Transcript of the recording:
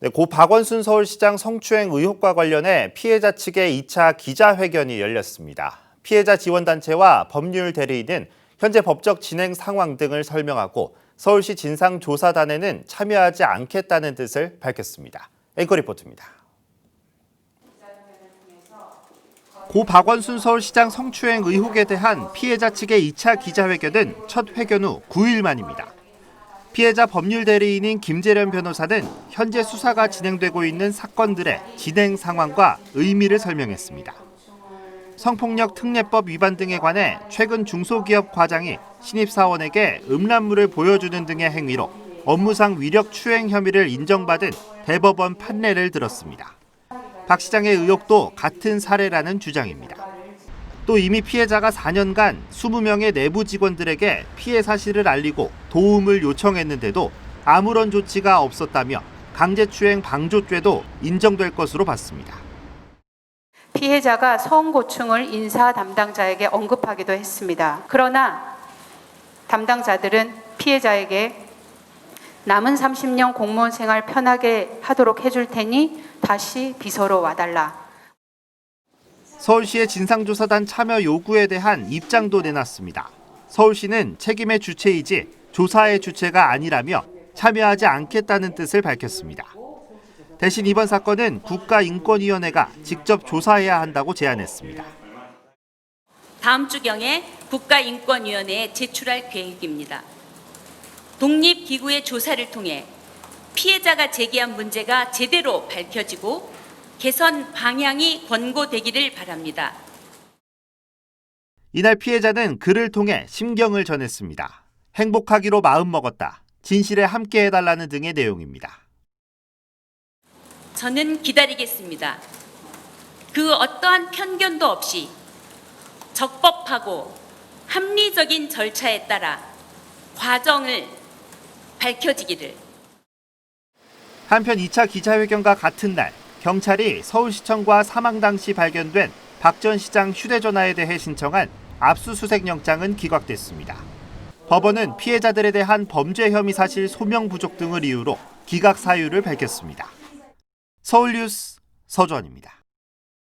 고 박원순 서울시장 성추행 의혹과 관련해 피해자 측의 2차 기자회견이 열렸습니다. 피해자 지원단체와 법률 대리인은 현재 법적 진행 상황 등을 설명하고 서울시 진상조사단에는 참여하지 않겠다는 뜻을 밝혔습니다. 앵커 리포트입니다. 고 박원순 서울시장 성추행 의혹에 대한 피해자 측의 2차 기자회견은 첫 회견 후 9일 만입니다. 피해자 법률 대리인인 김재련 변호사는 현재 수사가 진행되고 있는 사건들의 진행 상황과 의미를 설명했습니다. 성폭력 특례법 위반 등에 관해 최근 중소기업 과장이 신입사원에게 음란물을 보여주는 등의 행위로 업무상 위력 추행 혐의를 인정받은 대법원 판례를 들었습니다. 박 시장의 의혹도 같은 사례라는 주장입니다. 또 이미 피해자가 4년간 20명의 내부 직원들에게 피해 사실을 알리고 도움을 요청했는데도 아무런 조치가 없었다며 강제추행 방조죄도 인정될 것으로 봤습니다. 피해자가 성고충을 인사 담당자에게 언급하기도 했습니다. 그러나 담당자들은 피해자에게 남은 30년 공무원 생활 편하게 하도록 해줄 테니 다시 비서로 와달라. 서울시의 진상조사단 참여 요구에 대한 입장도 내놨습니다. 서울시는 책임의 주체이지 조사의 주체가 아니라며 참여하지 않겠다는 뜻을 밝혔습니다. 대신 이번 사건은 국가인권위원회가 직접 조사해야 한다고 제안했습니다. 다음 주경에 국가인권위원회에 제출할 계획입니다. 독립기구의 조사를 통해 피해자가 제기한 문제가 제대로 밝혀지고 개선 방향이 권고되기를 바랍니다. 이날 피해자는 글을 통해 심경을 전했습니다. 행복하기로 마음먹었다. 진실에 함께해달라는 등의 내용입니다. 저는 기다리겠습니다. 그 어떠한 편견도 없이 적법하고 합리적인 절차에 따라 과정을 밝혀지기를. 한편 2차 기자회견과 같은 날 경찰이 서울시청과 사망 당시 발견된 박 전 시장 휴대전화에 대해 신청한 압수수색 영장은 기각됐습니다. 법원은 피해자들에 대한 범죄 혐의 사실 소명 부족 등을 이유로 기각 사유를 밝혔습니다. 서울뉴스 서주원입니다.